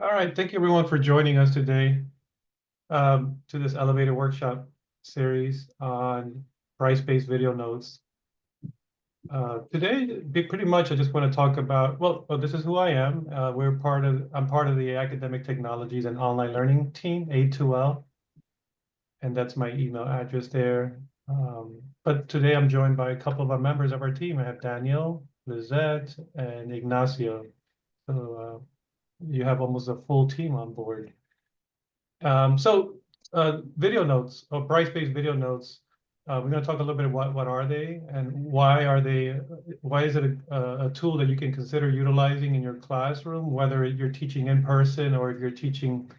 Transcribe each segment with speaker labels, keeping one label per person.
Speaker 1: All right, thank you everyone for joining us today to this elevatED workshop series on Brightspace Video Notes. Today, pretty much, I just want to talk about, well, this is who I am. I'm part of the Academic Technologies and Online Learning team, A2L, and that's my email address there. But today I'm joined by a couple of our members of our team. I have Daniel, Lizette, and Ignacio. So you have almost a full team on board. Video notes or Brightspace Video Notes. We're going to talk a little bit about what are they and why are they? Why is it a tool that you can consider utilizing in your classroom, whether you're teaching in person or if you're teaching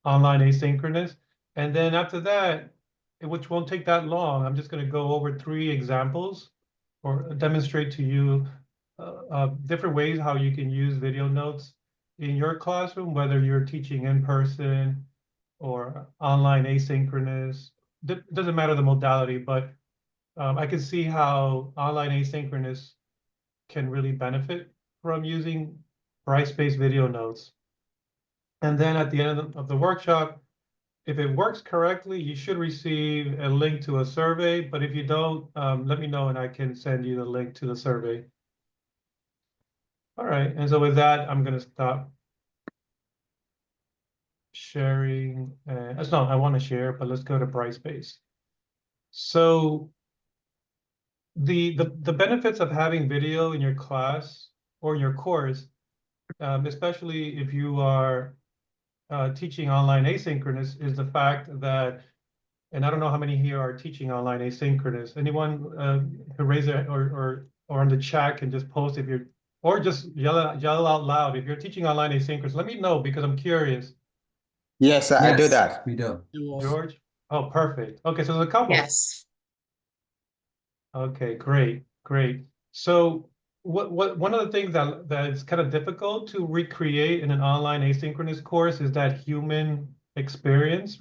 Speaker 1: online asynchronous? And then after that, which won't take that long, I'm just going to go over 3 examples or demonstrate to you different ways how you can use video notes in your classroom, whether you're teaching in person or online asynchronous. Doesn't matter the modality, but I can see how online asynchronous can really benefit from using Brightspace Video Notes. And then at the end of the workshop, if it works correctly, you should receive a link to a survey. But if you don't, let me know and I can send you the link to the survey. All right, and so with that, I'm going to stop sharing. No, I want to share, but let's go to Brightspace. So the benefits of having video in your class or in your course, especially if you are teaching online asynchronous, is the fact that, and I don't know how many here are teaching online asynchronous. Anyone who raise it or on the chat can just post if you're, or just yell out loud if you're teaching online asynchronous. Let me know because I'm curious.
Speaker 2: Yes, I do that.
Speaker 3: We do.
Speaker 1: George? Oh, perfect. Okay, so there's a couple.
Speaker 4: Yes.
Speaker 1: Okay, great. So one of the things that is kind of difficult to recreate in an online asynchronous course is that human experience.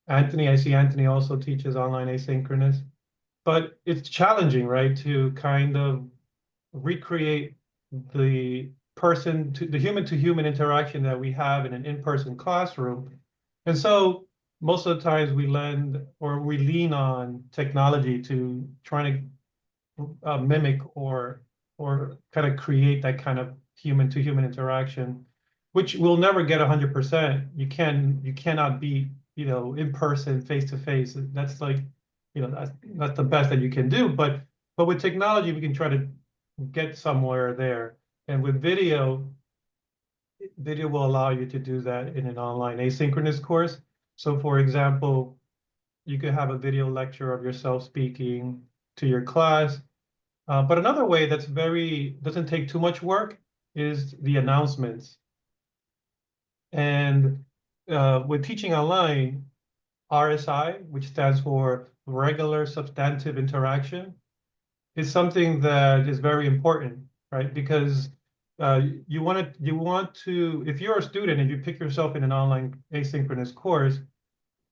Speaker 1: Anthony, I see Anthony also teaches online asynchronous, but it's challenging, right, to kind of recreate the human-to-human interaction that we have in an in-person classroom. And so most of the times we lean on technology to try to mimic or kind of create that kind of human-to-human interaction, which will never get 100%. You cannot be, in person, face-to-face. That's like, that's the best that you can do. But with technology, we can try to get somewhere there. And with video will allow you to do that in an online asynchronous course. So for example, you could have a video lecture of yourself speaking to your class. But another way that's doesn't take too much work is the announcements. And with teaching online, RSI, which stands for regular substantive interaction, is something that is very important, right? Because you want to, if you're a student and you pick yourself in an online asynchronous course,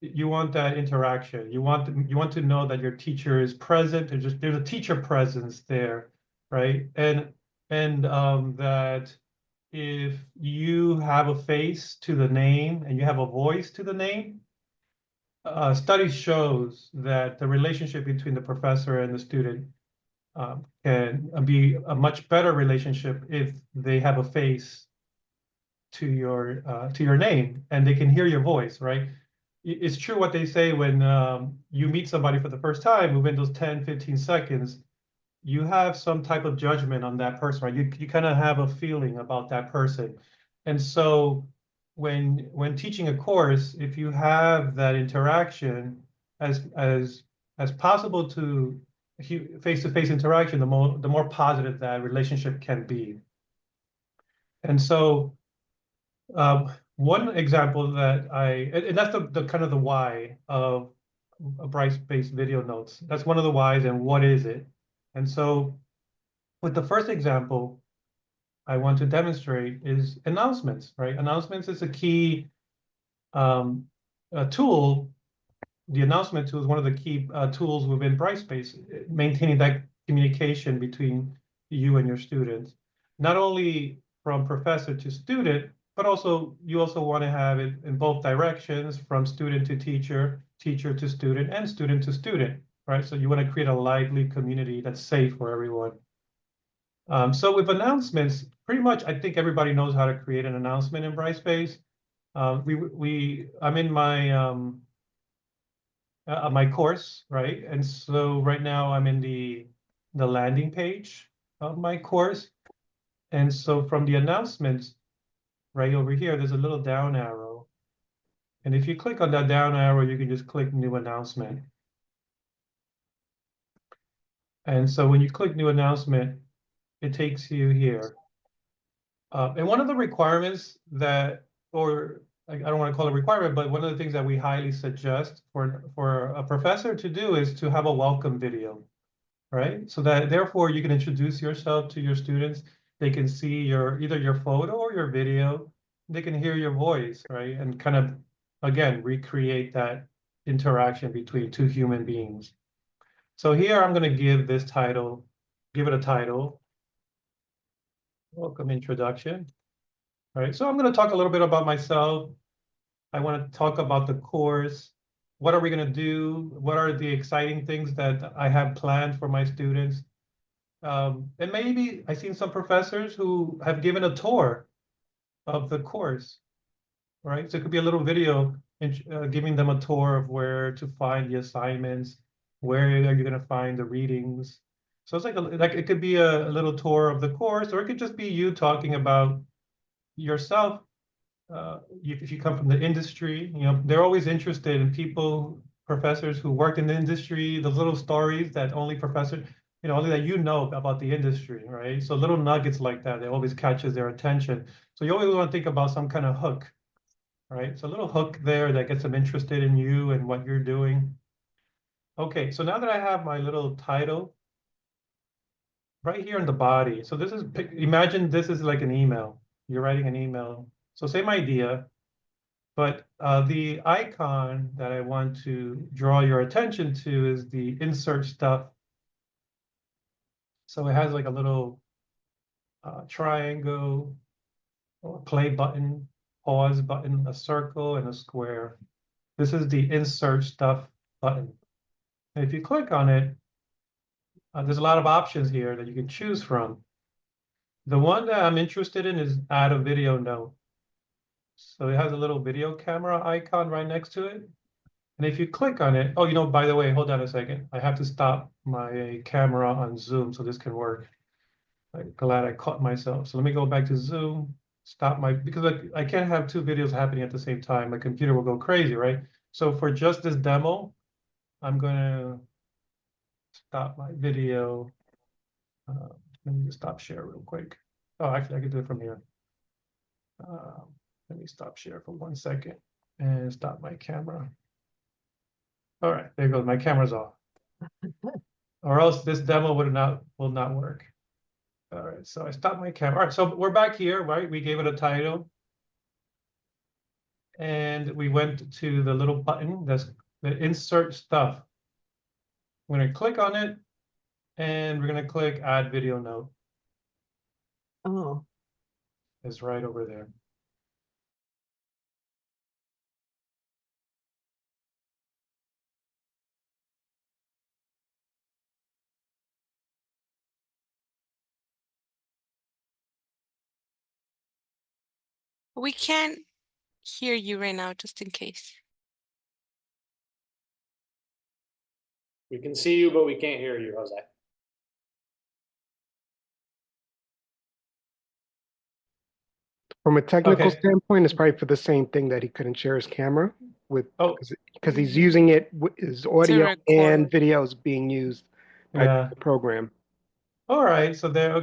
Speaker 1: you want that interaction. You want to know that your teacher is present. There's a teacher presence there, right? And that if you have a face to the name and you have a voice to the name, study shows that the relationship between the professor and the student can be a much better relationship if they have a face to your name and they can hear your voice, right? It's true what they say when you meet somebody for the first time, within those 10, 15 seconds, you have some type of judgment on that person, right? You kind of have a feeling about that person. And so when teaching a course, if you have that interaction as possible to face-to-face interaction, the more positive that relationship can be. And so one example that and that's the kind of the why of Brightspace Video Notes. That's one of the whys, and what is it? And so with the first example I want to demonstrate is announcements, right? Announcements is a key tool. The announcement tool is one of the key tools within Brightspace, maintaining that communication between you and your students, not only from professor to student, but also you also want to have it in both directions, from student to teacher, teacher to student, and student to student, right? So you want to create a lively community that's safe for everyone. So with announcements, pretty much I think everybody knows how to create an announcement in Brightspace. I'm in my course, right? And so right now I'm in the landing page of my course. And so from the announcements, right over here, there's a little down arrow. And if you click on that down arrow, you can just click new announcement. And so when you click new announcement, it takes you here. And one of the requirements that, or I don't want to call it a requirement, but one of the things that we highly suggest for a professor to do is to have a welcome video, right? So that therefore you can introduce yourself to your students. They can see either your photo or your video. They can hear your voice, right? And kind of, again, recreate that interaction between two human beings. So here I'm going to give it a title, welcome introduction. All right, so I'm going to talk a little bit about myself. I want to talk about the course. What are we going to do? What are the exciting things that I have planned for my students? And maybe I've seen some professors who have given a tour of the course, right? So it could be a little video giving them a tour of where to find the assignments, where are you going to find the readings. So it's like it could be a little tour of the course, or it could just be you talking about yourself. If you come from the industry, they're always interested in people, professors who worked in the industry, the little stories that only professors, only that about the industry, right? So little nuggets like that, it always catches their attention. So you always want to think about some kind of hook, right? So a little hook there that gets them interested in you and what you're doing. Okay, so now that I have my little title right here in the body, so imagine this is like an email. You're writing an email. So same idea. But the icon that I want to draw your attention to is the insert stuff. So it has like a little triangle, or play button, pause button, a circle, and a square. This is the insert stuff button. And if you click on it, there's a lot of options here that you can choose from. The one that I'm interested in is add a video note. So it has a little video camera icon right next to it. And if you click on it, oh, by the way, hold on a second. I have to stop my camera on Zoom so this can work. I'm glad I caught myself. So let me go back to Zoom, because I can't have two videos happening at the same time. My computer will go crazy, right? So for just this demo, I'm going to stop my video. Let me just stop share real quick. Oh, actually, I can do it from here. Let me stop share for 1 second and stop my camera. All right, there goes. My camera's off. Or else this demo will not work. All right, so I stopped my camera. All right, so we're back here, right? We gave it a title. And we went to the little button that's the insert stuff. We're going to click on it, and we're going to click add video note.
Speaker 3: Oh,
Speaker 1: It's right over there.
Speaker 4: We can't hear you right now, just in case.
Speaker 5: We can see you, but we can't hear you, Jose.
Speaker 3: from a technical
Speaker 1: Okay.
Speaker 3: standpoint, it's probably for the same thing that he couldn't share his camera with,
Speaker 1: Oh.
Speaker 3: because he's using it, his audio
Speaker 4: record.
Speaker 3: and video is being used by
Speaker 1: Yeah.
Speaker 3: the program.
Speaker 1: All right, so there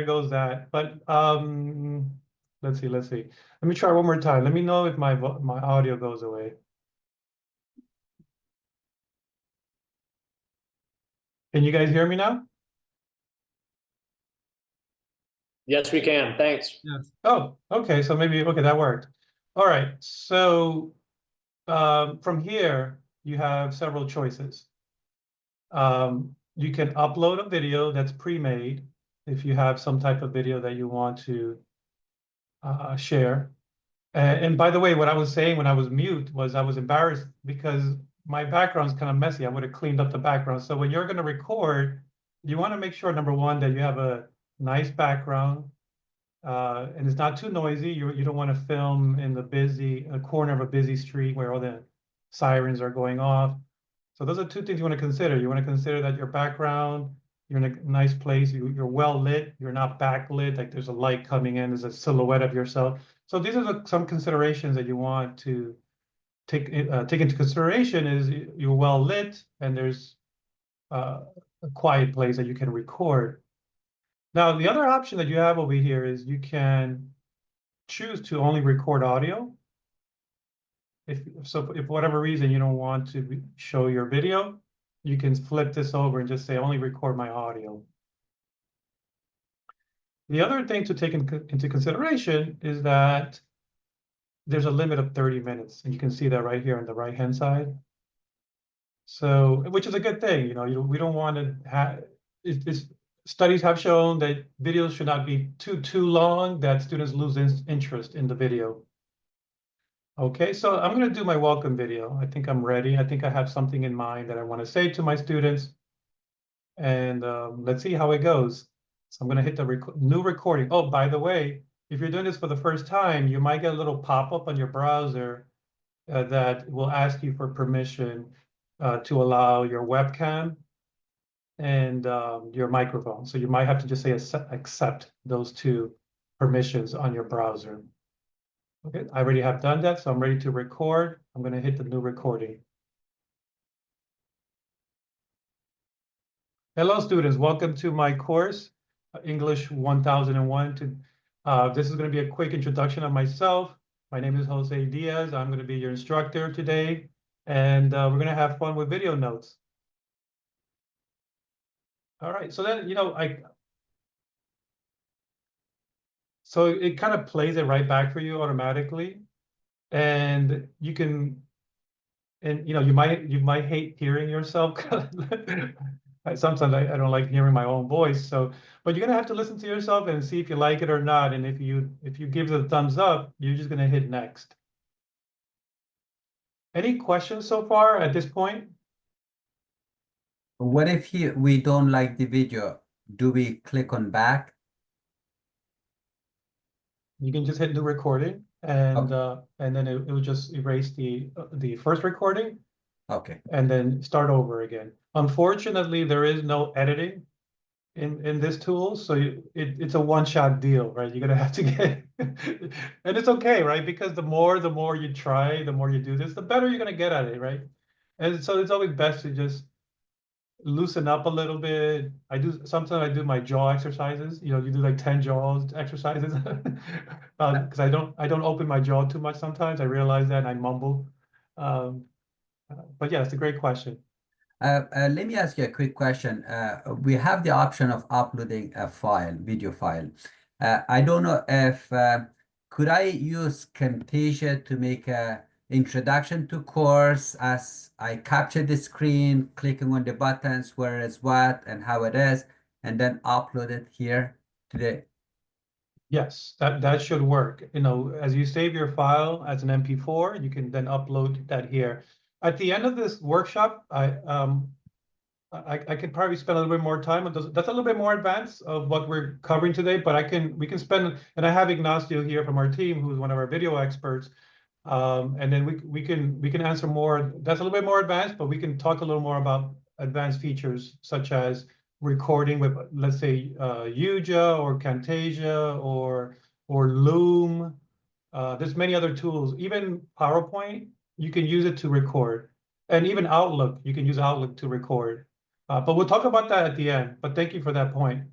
Speaker 1: goes that. But let's see. Let me try one more time. Let me know if my audio goes away. Can you guys hear me now?
Speaker 5: Yes, we can. Thanks.
Speaker 1: Yes. Oh, okay. So okay, that worked. All right. So from here, you have several choices. You can upload a video that's pre-made if you have some type of video that you want to share. And by the way, what I was saying when I was mute was I was embarrassed because my background's kind of messy. I would have cleaned up the background. So when you're going to record, you want to make sure, number one, that you have a nice background and it's not too noisy. You don't want to film in a corner of a busy street where all the sirens are going off. So those are two things you want to consider. You want to consider that your background, you're in a nice place, you're well lit, you're not backlit, like there's a light coming in, there's a silhouette of yourself. So these are some considerations that you want to take into consideration is you're well lit and there's a quiet place that you can record. Now, the other option that you have over here is you can choose to only record audio. If for whatever reason you don't want to show your video, you can flip this over and just say only record my audio. The other thing to take into consideration is that there's a limit of 30 minutes, and you can see that right here on the right-hand side. So, which is a good thing, you know, we don't want to have, studies have shown that videos should not be too long, that students lose interest in the video. Okay, so I'm going to do my welcome video. I think I'm ready. I think I have something in mind that I want to say to my students. And let's see how it goes. So I'm going to hit the new recording. Oh, by the way, if you're doing this for the first time, you might get a little pop-up on your browser that will ask you for permission to allow your webcam and your microphone. So you might have to just say accept those two permissions on your browser. Okay, I already have done that, so I'm ready to record. I'm going to hit the new recording. Hello, students. Welcome to my course, English 1001. This is going to be a quick introduction of myself. My name is Jose Diaz. I'm going to be your instructor today, and we're going to have fun with video notes. All right, so then, you know, so it kind of plays it right back for you automatically. And you can, and you know, you might hate hearing yourself. Sometimes I don't like hearing my own voice. So, but you're gonna have to listen to yourself and see if you like it or not. And if you give it a thumbs up, you're just gonna hit next. Any questions so far at this point?
Speaker 2: What if we don't like the video? Do we click on back?
Speaker 1: You can just hit new recording, and then it will just erase the first recording.
Speaker 2: Okay.
Speaker 1: And then start over again. Unfortunately, there is no editing in this tool, so it's a one-shot deal, right? You're gonna have to get, and it's okay, right? Because the more you try, the more you do this, the better you're gonna get at it, right? And so it's always best to just loosen up a little bit. Sometimes I do my jaw exercises. You know, you do like 10 jaw exercises because I don't open my jaw too much sometimes. I realize that and I mumble. But yeah, it's a great question.
Speaker 2: Let me ask you a quick question. We have the option of uploading a video file. I don't know if could I use Camtasia to make a introduction to course as I capture the screen, clicking on the buttons, where it's what and how it is, and then upload it here today.
Speaker 1: Yes, that should work. You know, as you save your file as an MP4, you can then upload that here. At the end of this workshop, I could probably spend a little bit more time on those. That's a little bit more advanced of what we're covering today, but we can spend, and I have Ignacio here from our team, who's one of our video experts. And then we can answer more. That's a little bit more advanced, but we can talk a little more about advanced features such as recording with, let's say, Yuja or Camtasia or Loom. There's many other tools. Even PowerPoint, you can use it to record. And even Outlook, you can use Outlook to record. But we'll talk about that at the end. But thank you for that point.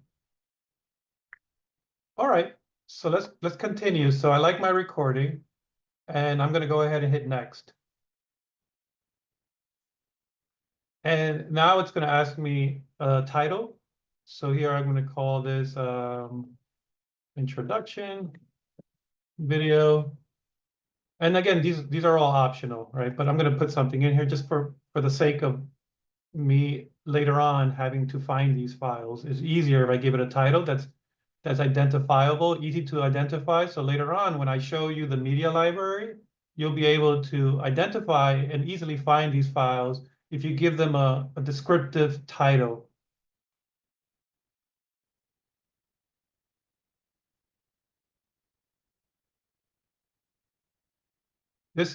Speaker 1: All right, so let's continue. So I like my recording, and I'm going to go ahead and hit next. And now it's going to ask me a title. So here I'm going to call this introduction video. And again, these are all optional, right? But I'm going to put something in here just for the sake of me later on having to find these files. It's easier if I give it a title that's that's identifiable, easy to identify. So later on, when I show you the media library, you'll be able to identify and easily find these files if you give them a descriptive title. This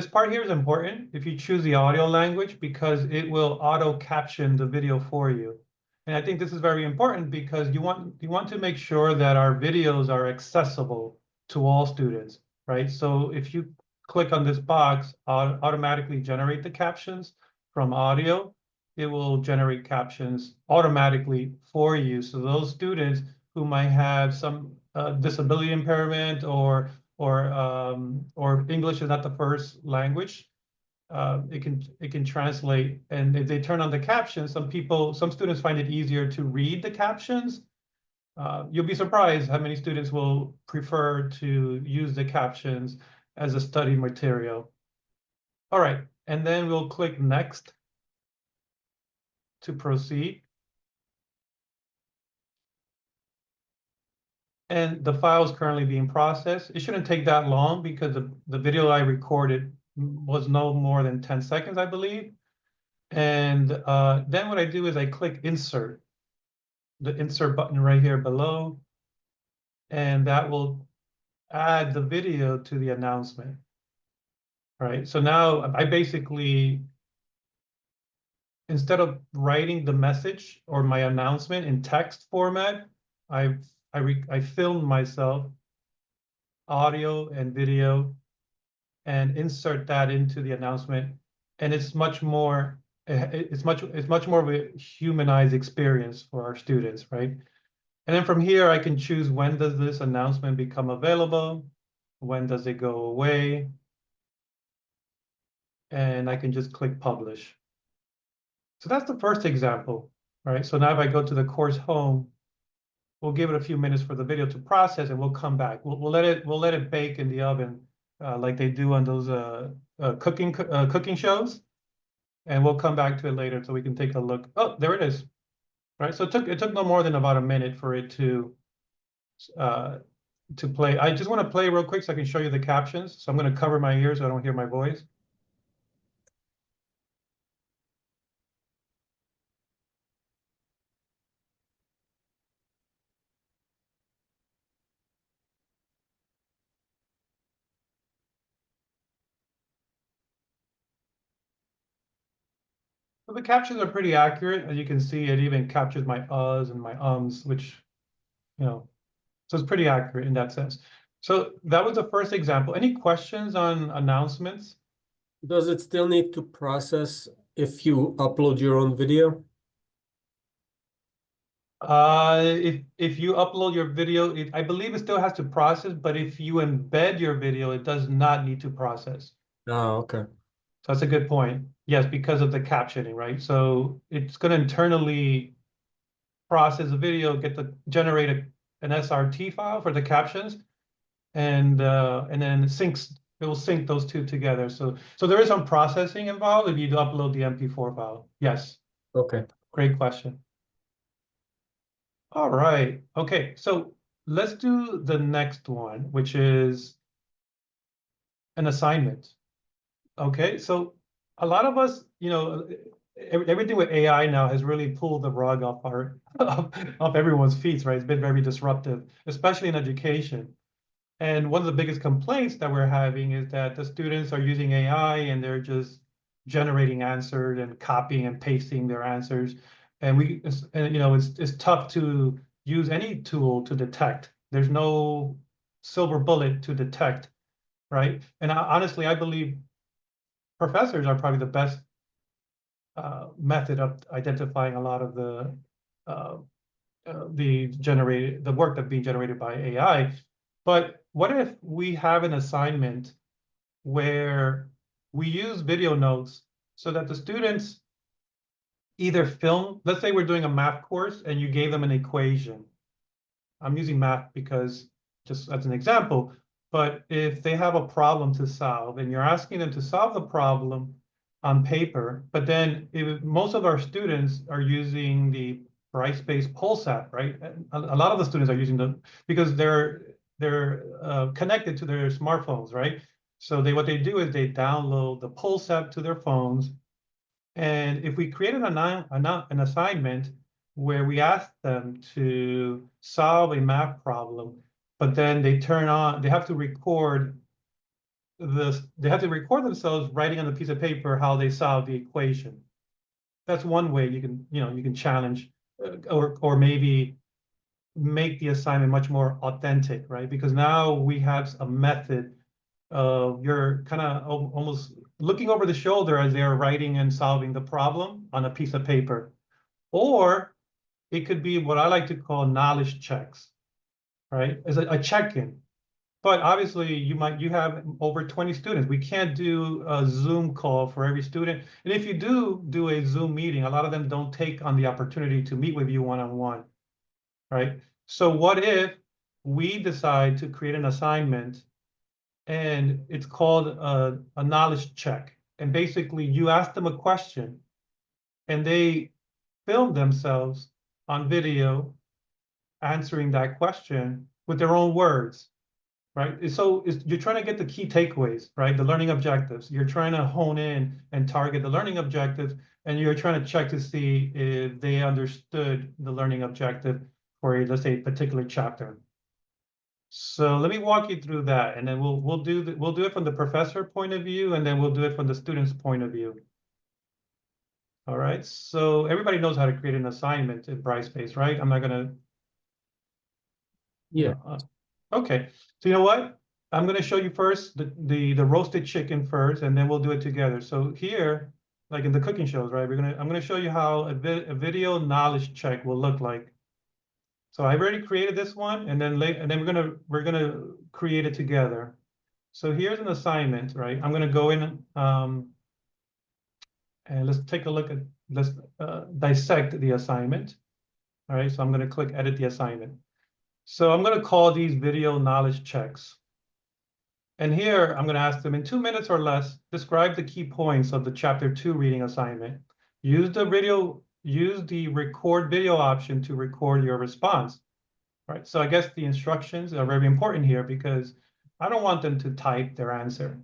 Speaker 1: part here is important if you choose the audio language, because it will auto caption the video for you. And I think this is very important because you want to make sure that our videos are accessible to all students, right? So if you click on this box, automatically generate the captions from audio, it will generate captions automatically for you. So those students who might have some disability impairment or English is not the first language, it can translate. And if they turn on the captions, some students find it easier to read the captions. You'll be surprised how many students will prefer to use the captions as a study material. All right, and then we'll click next to proceed. And the file is currently being processed. It shouldn't take that long because the video I recorded was no more than 10 seconds, I believe. And then what I do is I click insert, the insert button right here below, and that will add the video to the announcement. All right, so now I basically, instead of writing the message or my announcement in text format, I filmed myself, audio and video, and insert that into the announcement. And it's much more of a humanized experience for our students, right? And then from here, I can choose when does this announcement become available, when does it go away, and I can just click publish. So that's the first example, right? So now if I go to the course home, we'll give it a few minutes for the video to process, and we'll come back. We'll let it bake in the oven like they do on those cooking shows, and we'll come back to it later so we can take a look. Oh, there it is. Right, so it took no more than about a minute for it to play. I just want to play real quick so I can show you the captions. So I'm going to cover my ears so I don't hear my voice. So the captions are pretty accurate. As you can see, it even captures my uhs and my ums, which, so it's pretty accurate in that sense. So that was the first example. Any questions on announcements?
Speaker 6: Does it still need to process if you upload your own video?
Speaker 1: If you upload your video, I believe it still has to process, but if you embed your video, it does not need to process.
Speaker 6: Oh, okay.
Speaker 1: So that's a good point. Yes, because of the captioning, right? So it's going to internally process the video, generate an SRT file for the captions, and then it will sync those two together. So there is some processing involved if you upload the MP4 file. Yes.
Speaker 6: Okay.
Speaker 1: Great question. All right. Okay. So let's do the next one, which is an assignment. Okay. So a lot of us, everything with AI now has really pulled the rug off off everyone's feet, right? It's been very disruptive, especially in education. And one of the biggest complaints that we're having is that the students are using AI and they're just generating answers and copying and pasting their answers. And it's tough to use any tool to detect. There's no silver bullet to detect, right? And honestly, I believe professors are probably the best method of identifying a lot of the work that's being generated by AI. But what if we have an assignment where we use video notes so that the students either film, let's say we're doing a math course and you gave them an equation. I'm using math because just as an example, but if they have a problem to solve and you're asking them to solve the problem on paper, but then most of our students are using the Brightspace Pulse app, right? A lot of the students are using them because they're connected to their smartphones, right? So what they do is they download the Pulse app to their phones. And if we created an assignment where we ask them to solve a math problem, but then they have to record themselves writing on a piece of paper how they solve the equation. That's one way you can challenge or maybe make the assignment much more authentic, right? Because now we have a method of you're kind of almost looking over the shoulder as they're writing and solving the problem on a piece of paper. Or it could be what I like to call knowledge checks, right? As a check-in. But obviously you have over 20 students. We can't do a Zoom call for every student. And if you do a Zoom meeting, a lot of them don't take on the opportunity to meet with you one-on-one, right? So what if we decide to create an assignment and it's called a knowledge check. And basically you ask them a question and they film themselves on video answering that question with their own words, right? So you're trying to get the key takeaways, right? The learning objectives. You're trying to hone in and target the learning objectives, and you're trying to check to see if they understood the learning objective for, let's say, a particular chapter. So let me walk you through that, and then we'll do it from the professor point of view, and then we'll do it from the student's point of view. All right. So everybody knows how to create an assignment in Brightspace, right? I'm not gonna.
Speaker 6: Yeah.
Speaker 1: Okay. So you know what? I'm gonna show you first the roasted chicken first, and then we'll do it together. So here, like in the cooking shows, right? I'm gonna show you how a video knowledge check will look like. So I've already created this one, and then we're gonna create it together. So here's an assignment, right? I'm gonna go in and let's take a look at let's dissect the assignment. All right, so I'm gonna click edit the assignment. So I'm gonna call these video knowledge checks. And here I'm gonna ask them in 2 minutes or less, describe the key points of the chapter 2 reading assignment. Use the record video option to record your response. Right, so I guess the instructions are very important here because I don't want them to type their answer.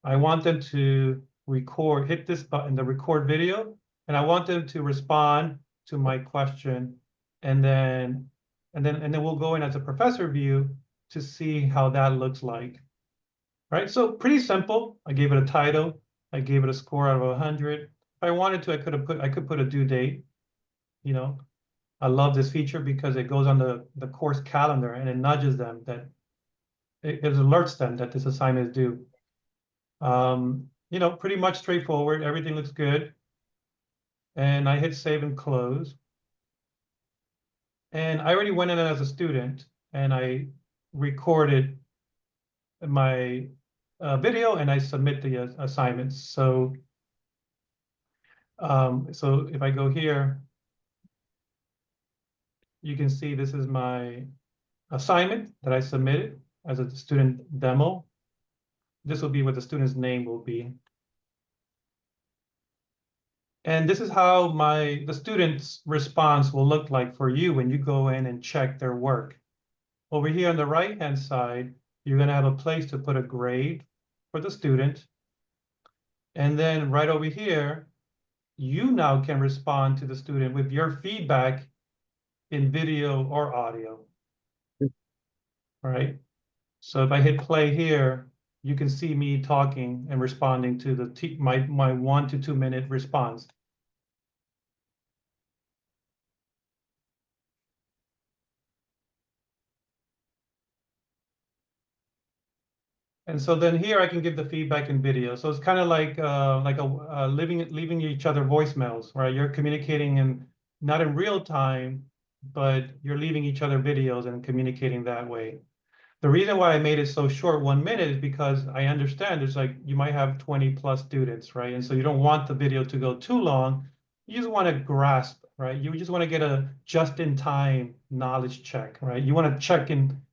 Speaker 1: I want them to hit this button, the record video, and I want them to respond to my question, and then we'll go in as a professor view to see how that looks like. Right, so pretty simple. I gave it a title. I gave it a score out of 100. If I wanted to, I could put a due date, you know. I love this feature because it goes on the course calendar and it nudges them that it alerts them that this assignment is due. You know, pretty much straightforward. Everything looks good. And I hit save and close. And I already went in as a student and I recorded my video and I submit the assignments. So if I go here, you can see this is my assignment that I submitted as a student demo. This will be what the student's name will be. And this is how the student's response will look like for you when you go in and check their work. Over here on the right-hand side, you're gonna have a place to put a grade for the student. And then right over here, you now can respond to the student with your feedback in video or audio. All right. So if I hit play here, you can see me talking and responding to my 1 to 2 minute response. And so then here I can give the feedback in video. So it's kind of like leaving each other voicemails, right? You're communicating not in real time, but you're leaving each other videos and communicating that way. The reason why I made it so short, 1 minute, is because I understand there's like, you might have 20 plus students, right? And so you don't want the video to go too long. You just want to grasp, right? You just want to get a just-in-time knowledge check, right? You want to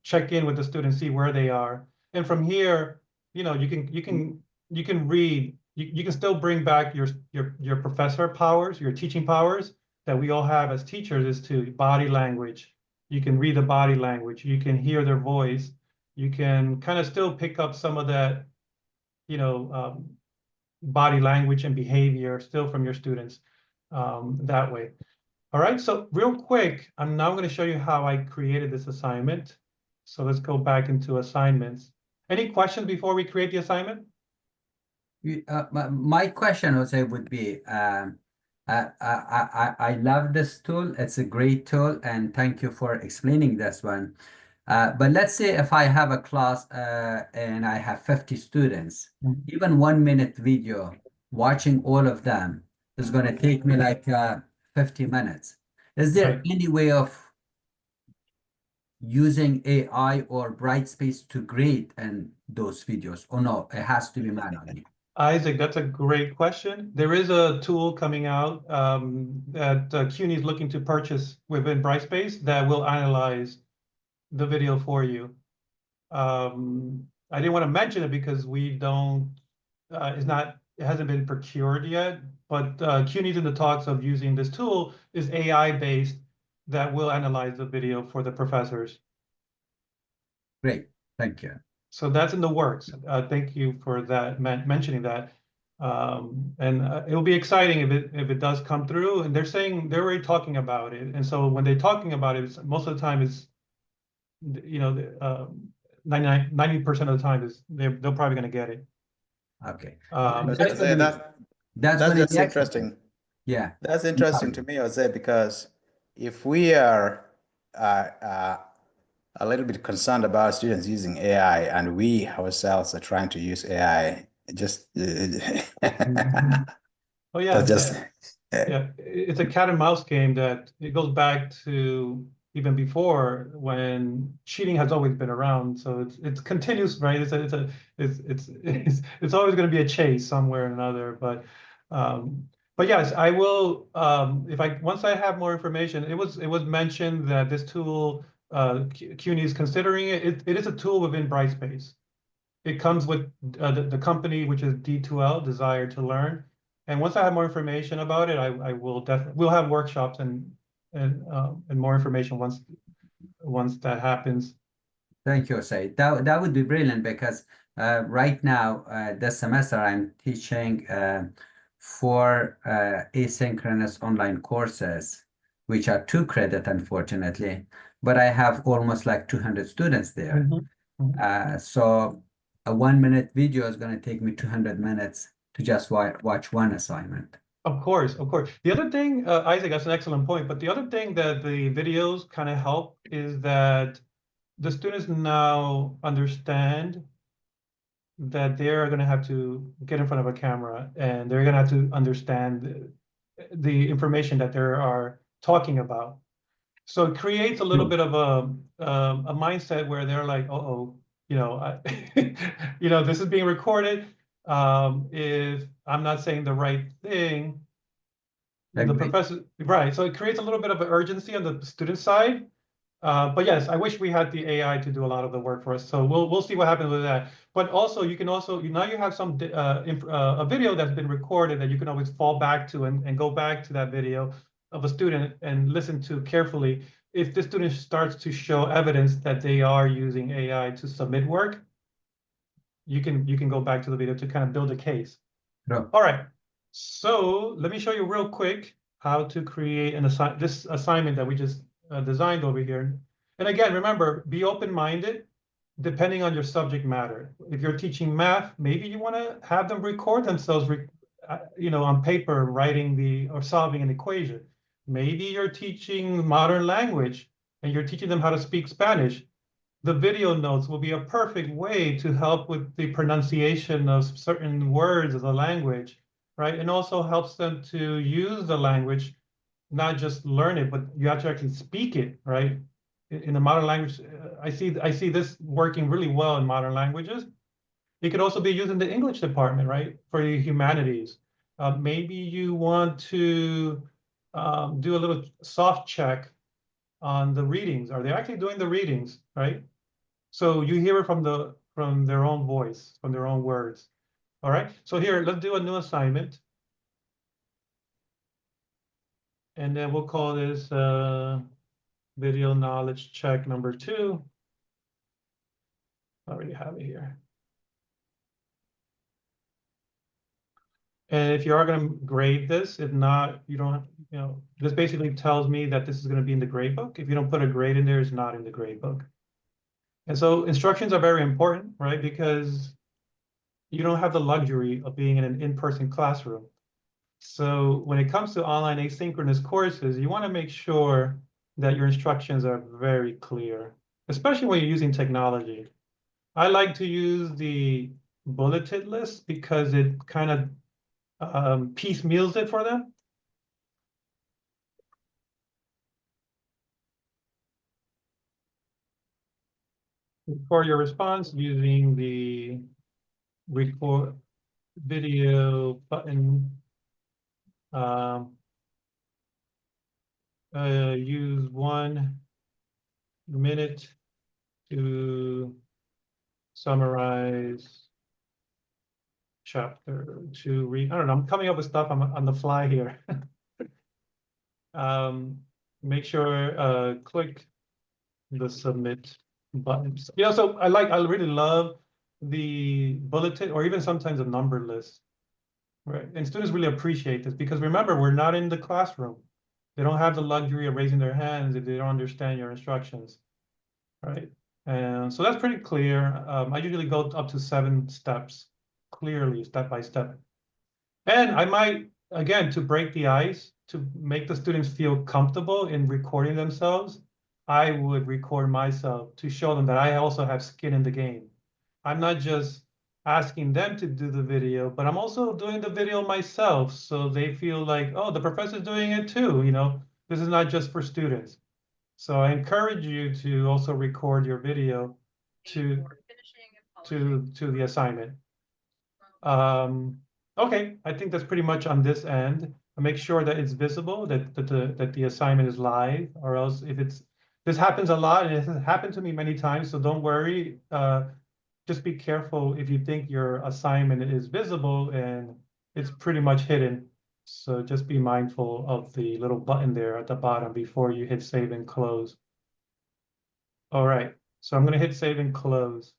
Speaker 1: check in with the students, see where they are. And from here, you know, you can read, you can still bring back your professor powers, your teaching powers, that we all have as teachers is to body language. You can read the body language, you can hear their voice, you can kind of still pick up some of that, body language and behavior still from your students that way. All right, so real quick, I'm now going to show you how I created this assignment. So let's go back into assignments. Any questions before we create the assignment?
Speaker 2: My question, Jose, would be, I love this tool. It's a great tool, and thank you for explaining this one. But let's say if I have a class and I have 50 students, even 1 minute video, watching all of them is going to take me like 50 minutes. Is there
Speaker 1: Right.
Speaker 2: any way of using AI or Brightspace to grade in those videos? Or no, it has to be manually?
Speaker 1: Isaac, that's a great question. There is a tool coming out that CUNY is looking to purchase within Brightspace that will analyze the video for you. I didn't want to mention it because we don't, it hasn't been procured yet, but CUNY's in the talks of using this tool, is AI-based, that will analyze the video for the professors.
Speaker 2: Great, thank you.
Speaker 1: So that's in the works. Thank you for that, mentioning that. And it'll be exciting if it does come through. And they're saying they're already talking about it. And so when they're talking about it, most of the time is, 90% of the time is they're probably going to get it.
Speaker 2: Okay.
Speaker 7: Jose,
Speaker 2: That's gonna be-
Speaker 7: that's
Speaker 2: gonna
Speaker 7: just
Speaker 2: be excellent.
Speaker 7: interesting.
Speaker 2: Yeah.
Speaker 7: That's interesting to me, Jose, because if we are a little bit concerned about students using AI and we ourselves are trying to use AI, just
Speaker 1: Oh yeah,
Speaker 7: that's just
Speaker 1: yeah. It's a cat and mouse game that it goes back to even before when cheating has always been around. So it's continuous, right? It's always going to be a chase somewhere or another. But yes, I will. Once I have more information, it was mentioned that this tool, CUNY is considering it. It is a tool within Brightspace. It comes with the company, which is D2L, Desire to Learn. And once I have more information about it, I will definitely, we'll have workshops and more information once that happens.
Speaker 2: Thank you, Jose. That would be brilliant because right now, this semester, I'm teaching 4 asynchronous online courses, which are 2 credit, unfortunately, but I have almost like 200 students there. So a 1 minute video is going to take me 200 minutes to just watch one assignment.
Speaker 1: Of course, of course. The other thing, Isaac, that's an excellent point. But the other thing that the videos kind of help is that the students now understand that they're going to have to get in front of a camera and they're going to have to understand the information that they are talking about. So it creates a little bit of a mindset where they're like, uh-oh, this is being recorded. If I'm not saying the right thing, the professor, right? So it creates a little bit of an urgency on the student side. But yes, I wish we had the AI to do a lot of the work for us. So we'll see what happens with that. But also, you can also now you have some a video that's been recorded that you can always fall back to and go back to that video of a student and listen to carefully. If the student starts to show evidence that they are using AI to submit work, you can go back to the video to kind of build a case.
Speaker 2: Sure.
Speaker 1: All right. So let me show you real quick how to create this assignment that we just designed over here. And again, remember, be open-minded depending on your subject matter. If you're teaching math, maybe you want to have them record themselves, on paper, writing or solving an equation. Maybe you're teaching modern language and you're teaching them how to speak Spanish. The video notes will be a perfect way to help with the pronunciation of certain words of the language, right? And also helps them to use the language, not just learn it, but you have to actually speak it, right? In the modern language, I see this working really well in modern languages. It could also be used in the English department, right? For the humanities. Maybe you want to do a little soft check on the readings. Are they actually doing the readings, right? So you hear it from their own voice, from their own words. All right. So here, let's do a new assignment. And then we'll call this video knowledge check number 2. I already have it here. And if you are going to grade this, if not, you don't, this basically tells me that this is going to be in the grade book. If you don't put a grade in there, it's not in the grade book. And so instructions are very important, right? Because you don't have the luxury of being in an in-person classroom. So when it comes to online asynchronous courses, you want to make sure that your instructions are very clear, especially when you're using technology. I like to use the bulleted list because it kind of piecemeals it for them. For your response, using the record video button, use 1 minute to summarize chapter 2. Read. I don't know. I'm coming up with stuff on the fly here. Make sure click the submit button. Yeah, so I really love the bulleted or even sometimes a number list, right? And students really appreciate this because remember, we're not in the classroom. They don't have the luxury of raising their hands if they don't understand your instructions, right? And so that's pretty clear. I usually go up to 7 steps, clearly, step by step. And I might, again, to break the ice, to make the students feel comfortable in recording themselves, I would record myself to show them that I also have skin in the game. I'm not just asking them to do the video, but I'm also doing the video myself, so they feel like, oh, the professor's doing it too, this is not just for students. So I encourage you to also record your video to the assignment. Okay, I think that's pretty much on this end. Make sure that it's visible, that the assignment is live, or else this happens a lot, and it has happened to me many times, so don't worry. Just be careful if you think your assignment is visible and it's pretty much hidden. So just be mindful of the little button there at the bottom before you hit save and close. All right, so I'm going to hit save and close.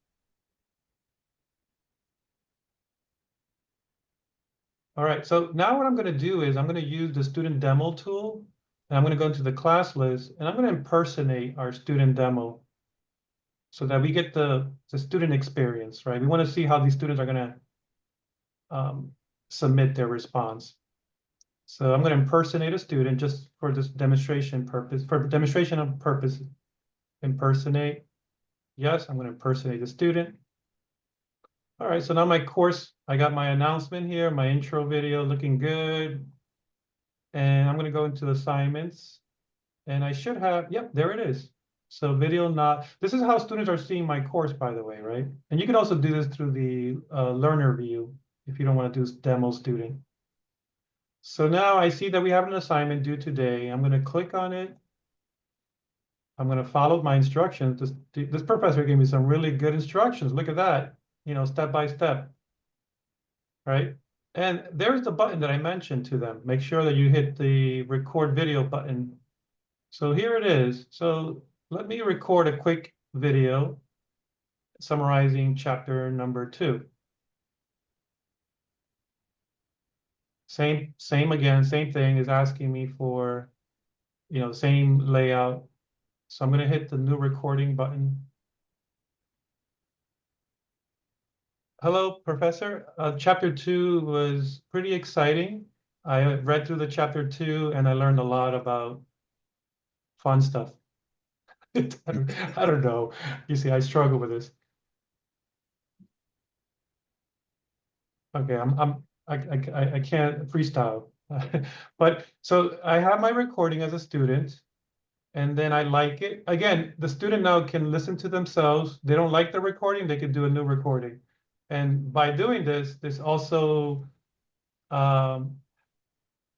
Speaker 1: All right, so now what I'm going to do is I'm going to use the student demo tool, and I'm going to go into the class list, and I'm going to impersonate our student demo so that we get the student experience, right? We want to see how these students are going to submit their response. So I'm going to impersonate a student just for this demonstration purpose, for demonstration of purpose. Impersonate. Yes, I'm going to impersonate the student. All right, so now my course, I got my announcement here, my intro video looking good. And I'm going to go into assignments. And I should have, yep, there it is. So this is how students are seeing my course, by the way, right? And you can also do this through the learner view if you don't want to do demo student. So now I see that we have an assignment due today. I'm going to click on it. I'm going to follow my instructions. This professor gave me some really good instructions. Look at that, step by step, right? And there's the button that I mentioned to them. Make sure that you hit the record video button. So here it is. So let me record a quick video summarizing chapter number 2. Same thing is asking me for, same layout. So I'm going to hit the new recording button. Hello, Professor. Chapter 2 was pretty exciting. I read through the chapter 2 and I learned a lot about fun stuff. I don't know. You see, I struggle with this. Okay, I can't freestyle. But so I have my recording as a student, and then I like it. Again, the student now can listen to themselves. They don't like the recording, they could do a new recording. And by doing this, it's also a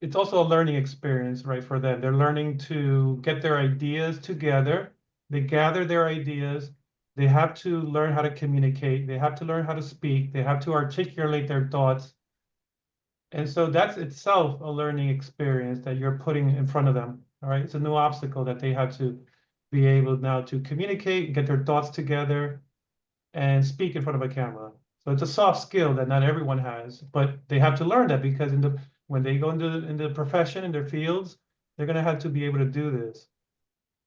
Speaker 1: learning experience, right, for them. They're learning to get their ideas together. They gather their ideas. They have to learn how to communicate. They have to learn how to speak. They have to articulate their thoughts. And so that's itself a learning experience that you're putting in front of them. All right, it's a new obstacle that they have to be able now to communicate, get their thoughts together, and speak in front of a camera. So it's a soft skill that not everyone has, but they have to learn that because when they go into the profession, in their fields, they're going to have to be able to do this.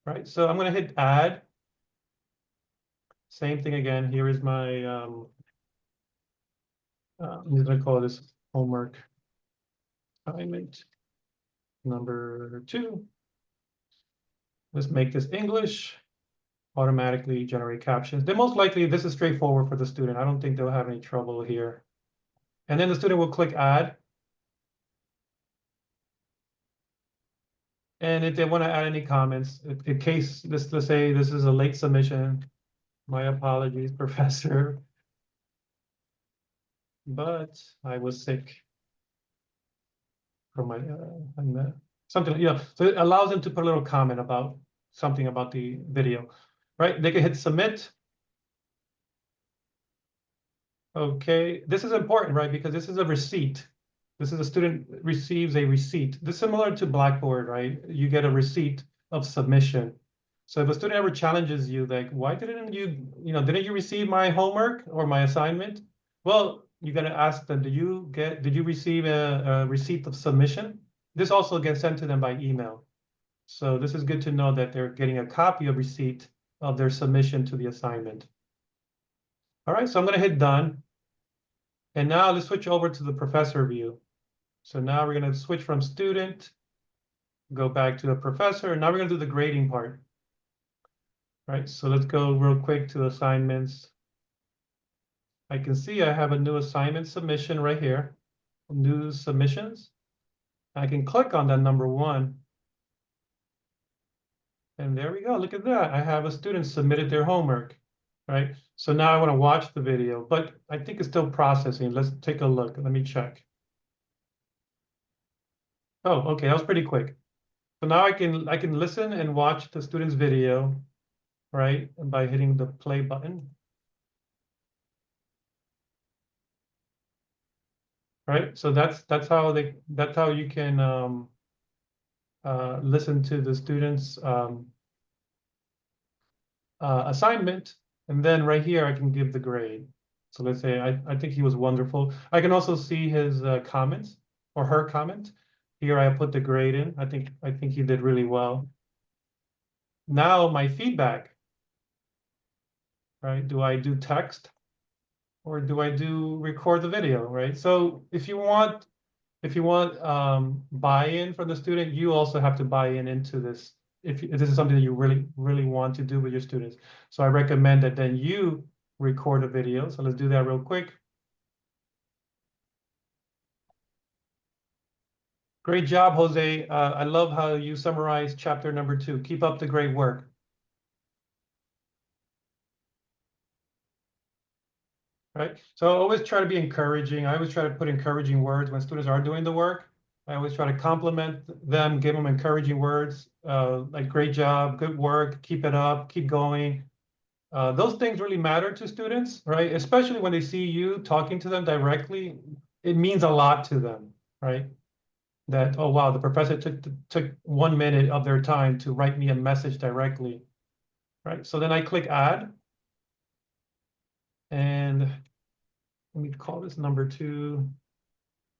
Speaker 1: Right, so I'm going to hit add. Same thing again. Here is my, I'm just going to call this homework assignment number 2. Let's make this English. Automatically generate captions. Then most likely this is straightforward for the student. I don't think they'll have any trouble here. And then the student will click add. And if they want to add any comments, in case let's say this is a late submission, my apologies, professor, but I was sick from my something, you know, so it allows them to put a little comment about something about the video, right? They can hit submit. Okay, this is important, right? Because this is a receipt. This is a student receives a receipt. This is similar to Blackboard, right? You get a receipt of submission. So if a student ever challenges you, like, why didn't you, didn't you receive my homework or my assignment? Well, you got to ask them, did you receive a receipt of submission? This also gets sent to them by email. So this is good to know that they're getting a copy of receipt of their submission to the assignment. All right, so I'm going to hit done. And now let's switch over to the professor view. So now we're going to switch from student, go back to the professor, and now we're going to do the grading part. Right, so let's go real quick to assignments. I can see I have a new assignment submission right here, new submissions. I can click on that number 1. And there we go, look at that. I have a student submitted their homework, right? So now I want to watch the video, but I think it's still processing. Let's take a look, let me check. Oh, okay, that was pretty quick. So now I can listen and watch the student's video, right? And by hitting the play button. Right, so that's how you can listen to the student's assignment, and then right here I can give the grade. So let's say I think he was wonderful. I can also see his comments or her comment. Here I put the grade in. I think he did really well. Now my feedback, right? Do I do text or do I record the video, right? So if you want buy-in from the student, you also have to buy in into this. If this is something that you really want to do with your students. So I recommend that then you record a video. So let's do that real quick. Great job, Jose. I love how you summarized chapter number 2. Keep up the great work. Right, so I always try to be encouraging. I always try to put encouraging words when students are doing the work. I always try to compliment them, give them encouraging words, like great job, good work, keep it up, keep going. Those things really matter to students, right? Especially when they see you talking to them directly, it means a lot to them, right? That, oh wow, the professor took 1 minute of their time to write me a message directly, right? So then I click add. And let me call this number 2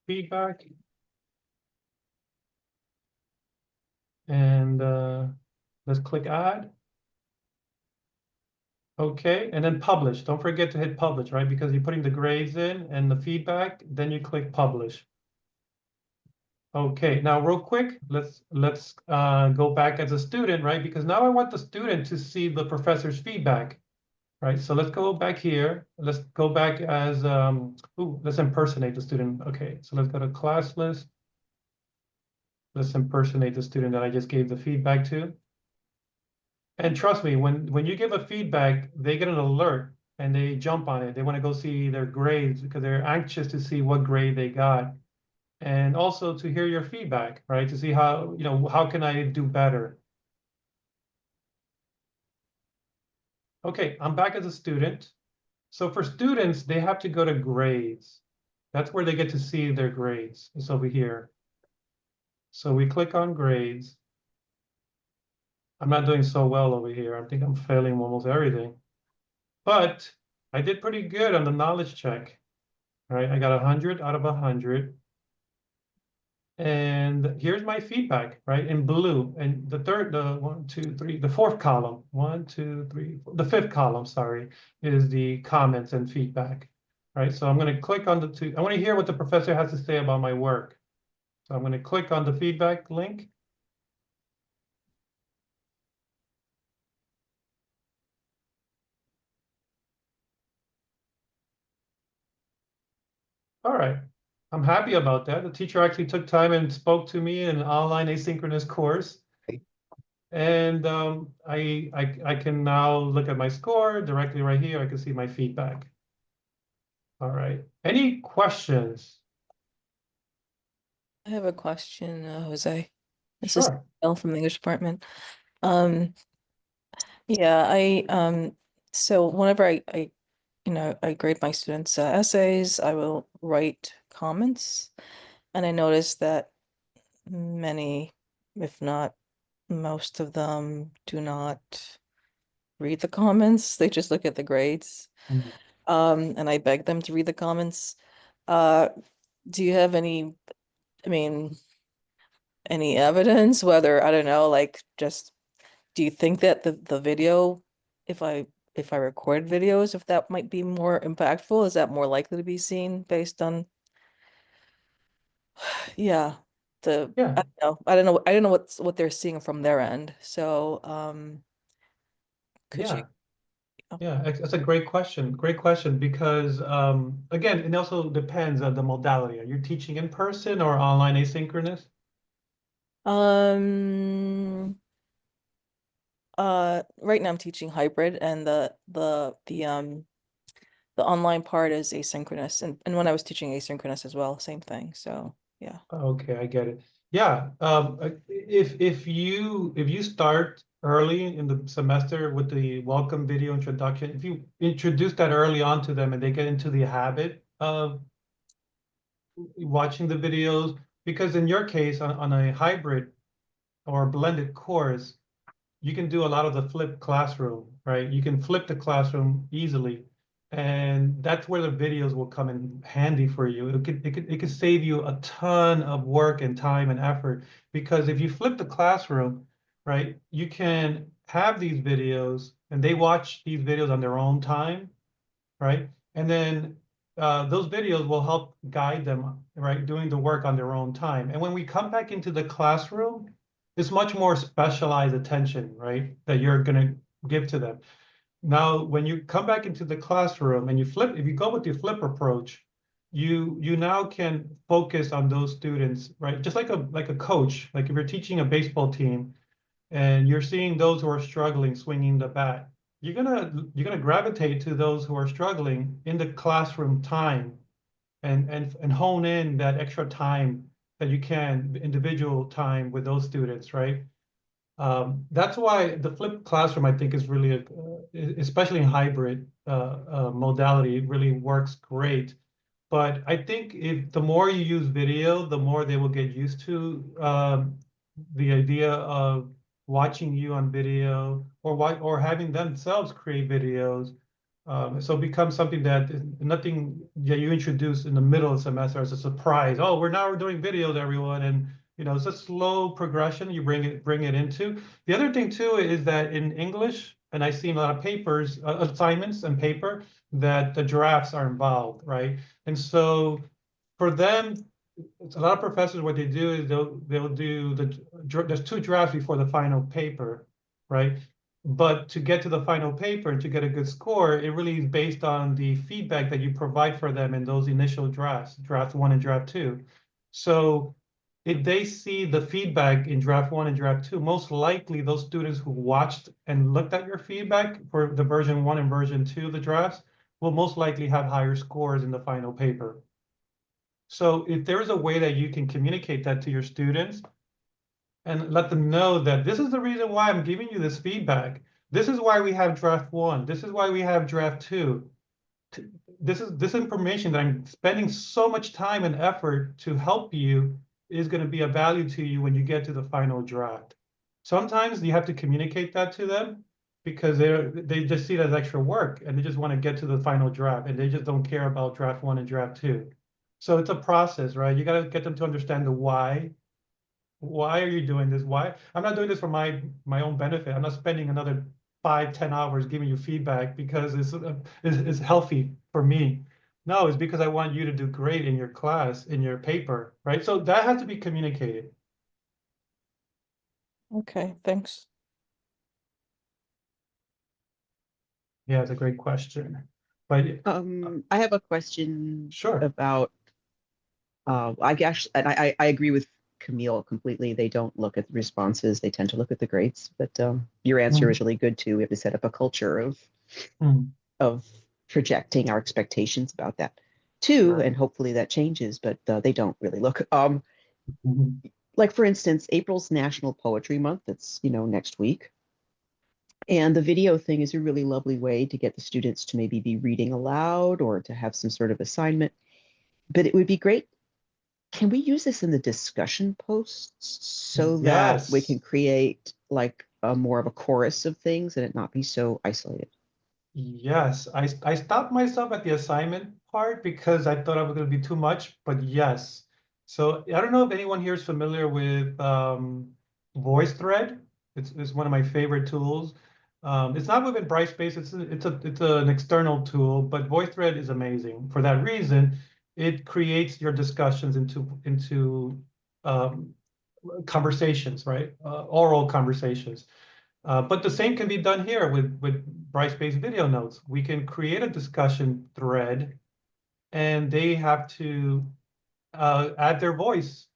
Speaker 1: feedback. And let's click add. Okay, and then publish. Don't forget to hit publish, right? Because you're putting the grades in and the feedback, then you click publish. Okay, now real quick, let's go back as a student, right? Because now I want the student to see the professor's feedback, right? So let's go back here. Let's go back as, let's impersonate the student. Okay, so let's go to class list. Let's impersonate the student that I just gave the feedback to. And trust me, when you give a feedback, they get an alert and they jump on it. They want to go see their grades because they're anxious to see what grade they got. And also to hear your feedback, right? To see how, how can I do better? Okay, I'm back as a student. So for students, they have to go to grades. That's where they get to see their grades. It's over here. So we click on grades. I'm not doing so well over here. I think I'm failing almost everything. But I did pretty good on the knowledge check. Right, I got 100 out of 100. And here's my feedback, right, in blue. And the fourth column, 1, 2, 3, the fifth column, sorry, is the comments and feedback, right? So I'm going to click on I want to hear what the professor has to say about my work. So I'm going to click on the feedback link. All right, I'm happy about that. The teacher actually took time and spoke to me in an online asynchronous course. And I can now look at my score directly right here. I can see my feedback. All right. Any questions?
Speaker 8: I have a question, Jose. This is
Speaker 1: Sure.
Speaker 8: Elle from the English department. Yeah, so whenever I grade my students' essays, I will write comments, and I notice that many, if not most of them, do not read the comments. They just look at the grades.
Speaker 1: Mhm.
Speaker 8: And I beg them to read the comments. Do you have any, I mean, any evidence whether, I don't know, like just do you think that the video, if I record videos, if that might be more impactful, is that more likely to be seen based on yeah,
Speaker 1: Yeah.
Speaker 8: I don't know what they're seeing from their end. So could
Speaker 1: Yeah.
Speaker 8: you
Speaker 1: Yeah, that's a great question. Great question, because again, it also depends on the modality. Are you teaching in person or online asynchronous?
Speaker 8: Right now I'm teaching hybrid, and the online part is asynchronous, and when I was teaching asynchronous as well, same thing. So yeah.
Speaker 1: Okay, I get it. Yeah, if you start early in the semester with the welcome video introduction, if you introduce that early on to them and they get into the habit of watching the videos, because in your case on a hybrid or blended course, you can do a lot of the flipped classroom, right? You can flip the classroom easily. And that's where the videos will come in handy for you. It could save you a ton of work and time and effort, because if you flip the classroom, right, you can have these videos and they watch these videos on their own time, right? And then those videos will help guide them, right, doing the work on their own time. And when we come back into the classroom, it's much more specialized attention, right, that you're going to give to them. Now, when you come back into the classroom and you flip, if you go with the flip approach, you now can focus on those students, right? Just like a coach, like if you're teaching a baseball team and you're seeing those who are struggling swinging the bat, you're gonna gravitate to those who are struggling in the classroom time and hone in that extra time that you can, individual time with those students, right? That's why the flipped classroom, I think, is really, especially in hybrid modality, it really works great. But I think if the more you use video, the more they will get used to the idea of watching you on video or having themselves create videos. So it becomes something that nothing that you introduce in the middle of the semester as a surprise. Oh, we're doing videos, everyone, and it's a slow progression you bring it into. The other thing too is that in English, and I've seen a lot of papers, assignments and paper, that the drafts are involved, right? And so for them, a lot of professors, what they do is they'll do there's 2 drafts before the final paper, right? But to get to the final paper and to get a good score, it really is based on the feedback that you provide for them in those initial drafts, draft 1 and draft 2. So if they see the feedback in draft 1 and draft 2, most likely those students who watched and looked at your feedback for the version 1 and version 2 of the drafts will most likely have higher scores in the final paper. So if there is a way that you can communicate that to your students and let them know that this is the reason why I'm giving you this feedback. This is why we have draft 1. This is why we have draft 2. this information that I'm spending so much time and effort to help you is going to be of value to you when you get to the final draft. Sometimes you have to communicate that to them because they just see it as extra work and they just want to get to the final draft and they just don't care about draft 1 and draft 2. So it's a process, right? You got to get them to understand the why. Why are you doing this? Why? I'm not doing this for my own benefit. I'm not spending another 5-10 hours giving you feedback because it's healthy for me. No, it's because I want you to do great in your class, in your paper, right? So that has to be communicated.
Speaker 8: Okay, thanks.
Speaker 1: Yeah, it's a great question. But
Speaker 9: I have a question
Speaker 1: sure.
Speaker 9: about, I guess, and I agree with Camille completely. They don't look at the responses. They tend to look at the grades, but your answer is really good too. We have to set up a culture of projecting our expectations about that too.
Speaker 1: Right.
Speaker 9: And hopefully that changes, but they don't really look.
Speaker 1: Mhm.
Speaker 9: Like for instance, April's National Poetry Month. That's, next week. And the video thing is a really lovely way to get the students to maybe be reading aloud or to have some sort of assignment. But it would be great. Can we use this in the discussion posts so that we
Speaker 1: Yes.
Speaker 9: can create like a more of a chorus of things and it not be so isolated?
Speaker 1: Yes, I stopped myself at the assignment part because I thought I was going to be too much, but yes. So I don't know if anyone here is familiar with VoiceThread. It's one of my favorite tools. It's not within Brightspace. It's an external tool, but VoiceThread is amazing. For that reason, it creates your discussions into conversations, right? Oral conversations. But the same can be done here with Brightspace Video Notes. We can create a discussion thread, and they have to add their voice,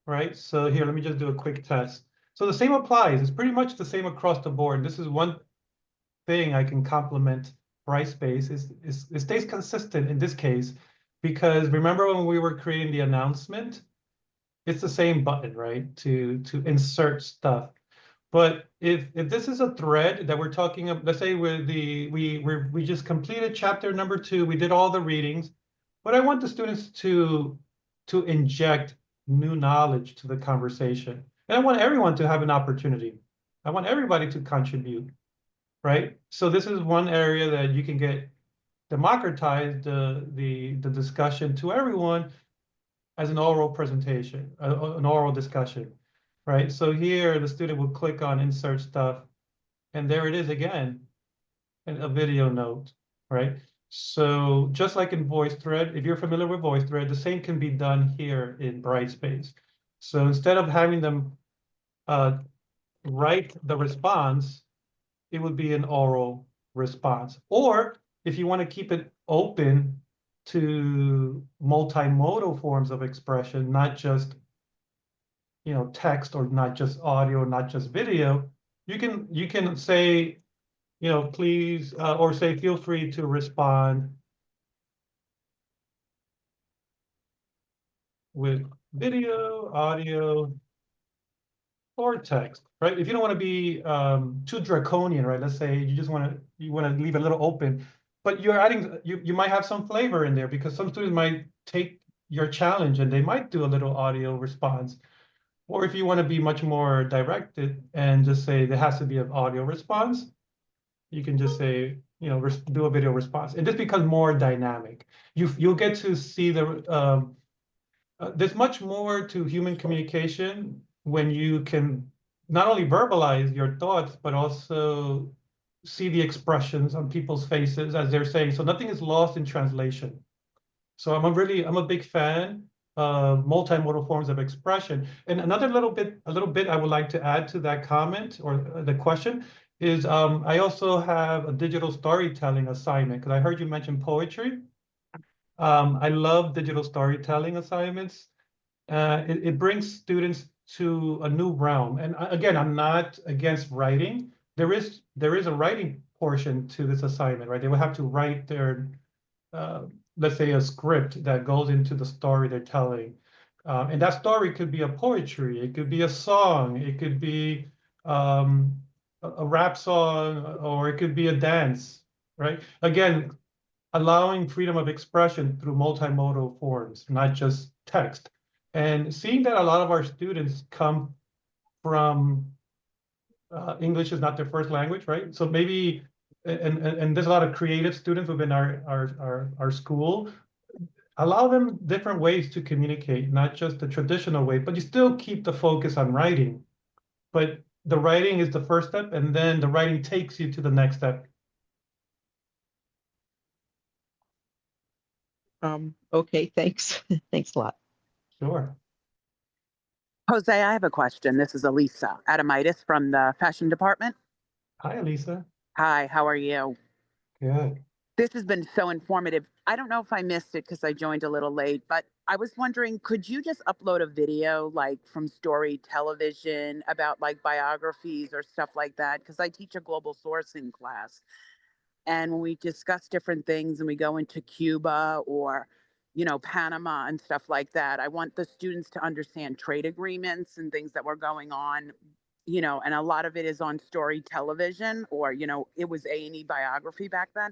Speaker 1: right? So here, let me just do a quick test. So the same applies. It's pretty much the same across the board. This is one thing I can compliment Brightspace is it stays consistent in this case, because remember when we were creating the announcement, it's the same button, right? To insert stuff. But if this is a thread that we're talking about, let's say we just completed chapter number 2, we did all the readings, but I want the students to inject new knowledge to the conversation. And I want everyone to have an opportunity. I want everybody to contribute, right? So this is one area that you can get democratize the discussion to everyone as an oral presentation, an oral discussion, right? So here the student will click on insert stuff, and there it is again, in a video note, right? So just like in VoiceThread, if you're familiar with VoiceThread, the same can be done here in Brightspace. So instead of having them write the response, it would be an oral response. Or if you want to keep it open to multimodal forms of expression, not just text or not just audio, not just video, you can say, please, or say feel free to respond with video, audio, or text, right? If you don't want to be too draconian, right? Let's say you just want to leave it a little open, but you're adding, you might have some flavor in there because some students might take your challenge and they might do a little audio response. Or if you want to be much more directed and just say there has to be an audio response, you can just say, do a video response. And this becomes more dynamic. You'll get to see there's much more to human communication when you can not only verbalize your thoughts, but also see the expressions on people's faces as they're saying. So nothing is lost in translation. So I'm a big fan of multimodal forms of expression. And another little bit I would like to add to that comment or the question is I also have a digital storytelling assignment because I heard you mention poetry. I love digital storytelling assignments. It brings students to a new realm. And again, I'm not against writing. There is a writing portion to this assignment, right? They will have to write their let's say a script that goes into the story they're telling. And that story could be a poetry, it could be a song, it could be a rap song, or it could be a dance, right? Again, allowing freedom of expression through multimodal forms, not just text. And seeing that a lot of our students come from English is not their first language, right? So maybe, and there's a lot of creative students within our school. Allow them different ways to communicate, not just the traditional way, but you still keep the focus on writing. But the writing is the first step, and then the writing takes you to the next step.
Speaker 9: Okay, thanks. Thanks a lot.
Speaker 1: Sure.
Speaker 10: Jose, I have a question. This is Elisa Adamitis from the fashion department.
Speaker 1: Hi, Elisa.
Speaker 10: Hi, how are you?
Speaker 1: Good.
Speaker 10: This has been so informative. I don't know if I missed it because I joined a little late, but I was wondering, could you just upload a video like from Story Television about like biographies or stuff like that? Because I teach a global sourcing class. And when we discuss different things and we go into Cuba or, you know, Panama and stuff like that, I want the students to understand trade agreements and things that were going on, you know, and a lot of it is on Story Television, or, you know, it was A&E biography back then.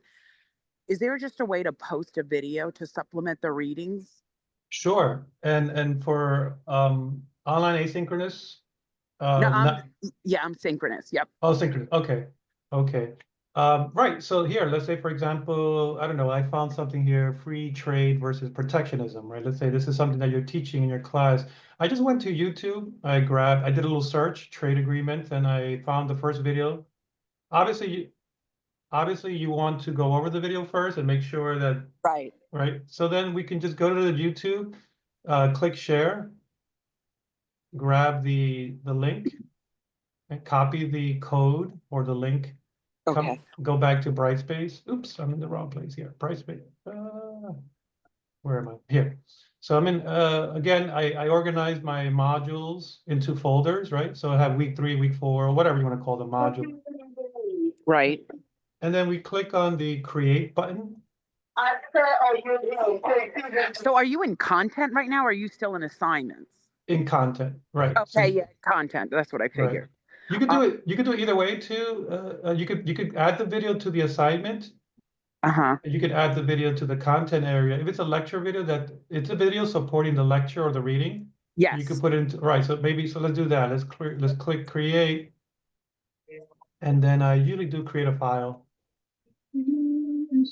Speaker 10: Is there just a way to post a video to supplement the readings?
Speaker 1: Sure. And for online asynchronous,
Speaker 10: No,
Speaker 1: not
Speaker 10: I'm synchronous. Yep.
Speaker 1: oh, synchronous. Okay. Okay. Right. So here, let's say, for example, I don't know, I found something here, free trade versus protectionism, right? Let's say this is something that you're teaching in your class. I just went to YouTube. I did a little search, trade agreement, and I found the first video. Obviously, you want to go over the video first and make sure that, right? So then we can just go to the YouTube, click share, grab the link, and copy the code or the link.
Speaker 10: Okay.
Speaker 1: Go back to Brightspace. Oops, I'm in the wrong place here. Brightspace. Where am I? Here. So I'm in, again, I organized my modules into folders, right? So I have week 3, week 4, or whatever you want to call the module.
Speaker 10: Right.
Speaker 1: And then we click on the create button.
Speaker 10: So are you in content right now, or are you still in assignments?
Speaker 1: In content, right.
Speaker 10: Okay,
Speaker 1: So,
Speaker 10: yeah, content. That's what I figured.
Speaker 1: right. You could do it. You could do it either way too. You could add the video to the assignment. You could add the video to the content area. If it's a lecture video, that it's a video supporting the lecture or the reading.
Speaker 10: Yes.
Speaker 1: You could put it into, right. So let's do that. Let's click create. And then I usually do create a file. And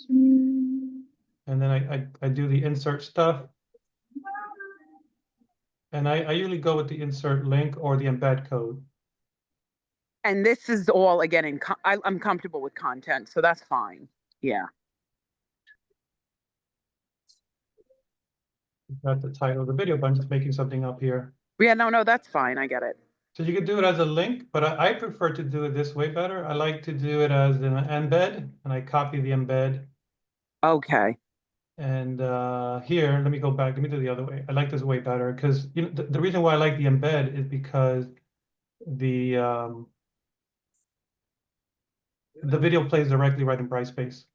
Speaker 1: then I do the insert stuff. And I usually go with the insert link or the embed code.
Speaker 10: And this is all, again, I'm comfortable with content, so that's fine. Yeah.
Speaker 1: That's the title of the video, but I'm just making something up here.
Speaker 10: Yeah, no, that's fine. I get it.
Speaker 1: So you could do it as a link, but I prefer to do it this way better. I like to do it as an embed, and I copy the embed.
Speaker 10: Okay.
Speaker 1: And here, let me go back. Let me do the other way. I like this way better because you know the reason why I like the embed is because the video plays directly right in Brightspace.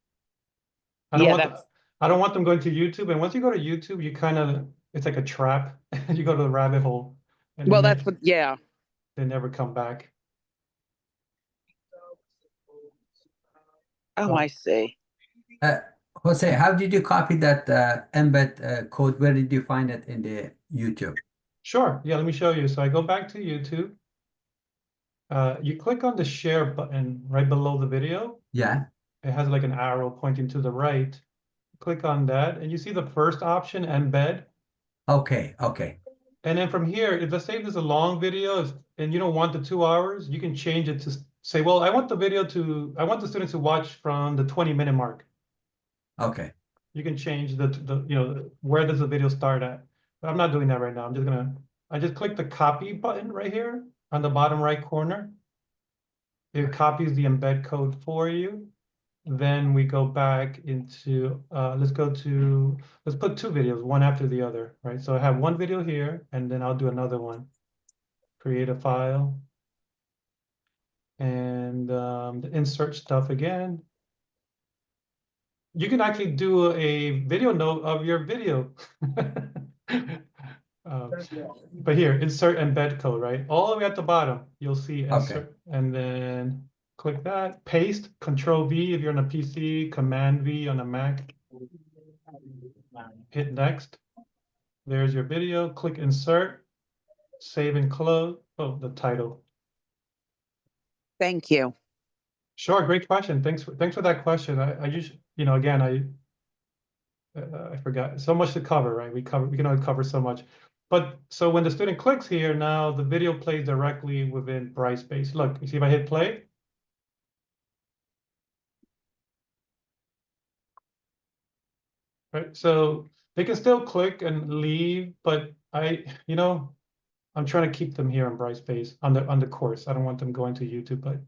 Speaker 1: I don't want them going to YouTube. And once you go to YouTube, you kind of, it's like a trap. You go to the rabbit hole. And
Speaker 10: well, that's what, yeah.
Speaker 1: They never come back.
Speaker 10: Oh, I see.
Speaker 2: Jose, how did you copy that embed code? Where did you find it in the YouTube?
Speaker 1: Sure. Yeah, let me show you. So I go back to YouTube. You click on the share button right below the video.
Speaker 2: Yeah.
Speaker 1: It has like an arrow pointing to the right. Click on that, and you see the first option, embed.
Speaker 2: Okay, okay.
Speaker 1: And then from here, if let's say there's a long video and you don't want the 2 hours, you can change it to say, well, I want the students to watch from the 20-minute mark.
Speaker 2: Okay.
Speaker 1: You can change the where does the video start at? But I'm not doing that right now. I just click the copy button right here on the bottom right corner. It copies the embed code for you. Then we go back into, let's put 2 videos, one after the other, right? So I have one video here, and then I'll do another one. Create a file. And the insert stuff again. You can actually do a video note of your video. But here, insert embed code, right? All the way at the bottom, you'll see insert, and then click that, paste, Control V if you're on a PC, Command V on a Mac. Hit next. There's your video. Click insert, save and close. Oh, the title.
Speaker 10: Thank you.
Speaker 1: Sure, great question. Thanks for that question. I usually, again, I forgot so much to cover, right? We can only cover so much. But so when the student clicks here, now the video plays directly within Brightspace. Look, you see if I hit play. Right, so they can still click and leave, but I'm trying to keep them here on Brightspace on the course. I don't want them going to YouTube, but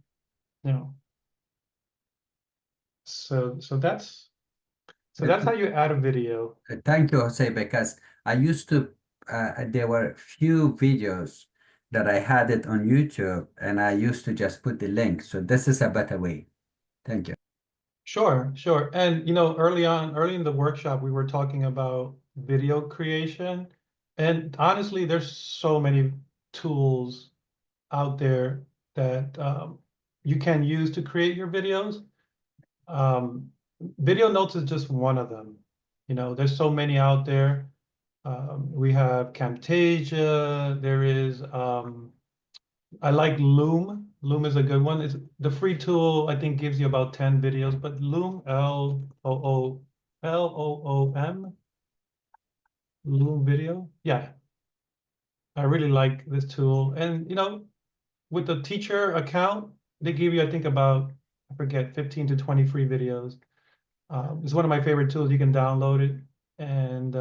Speaker 1: so that's how you add a video.
Speaker 2: Thank you, Jose, because I used to, there were few videos that I had it on YouTube and I used to just put the link. So this is a better way. Thank you.
Speaker 1: Sure. And early in the workshop, we were talking about video creation. And honestly, there's so many tools out there that you can use to create your videos. Video Notes is just one of them. There's so many out there. We have Camtasia. There is, I like Loom. Loom is a good one. It's the free tool, I think, gives you about 10 videos, but Loom, Loom, Loom Video. Yeah. I really like this tool. And, with the teacher account, they give you, I think, about, I forget, 15 to 20 free videos. It's one of my favorite tools. You can download it, and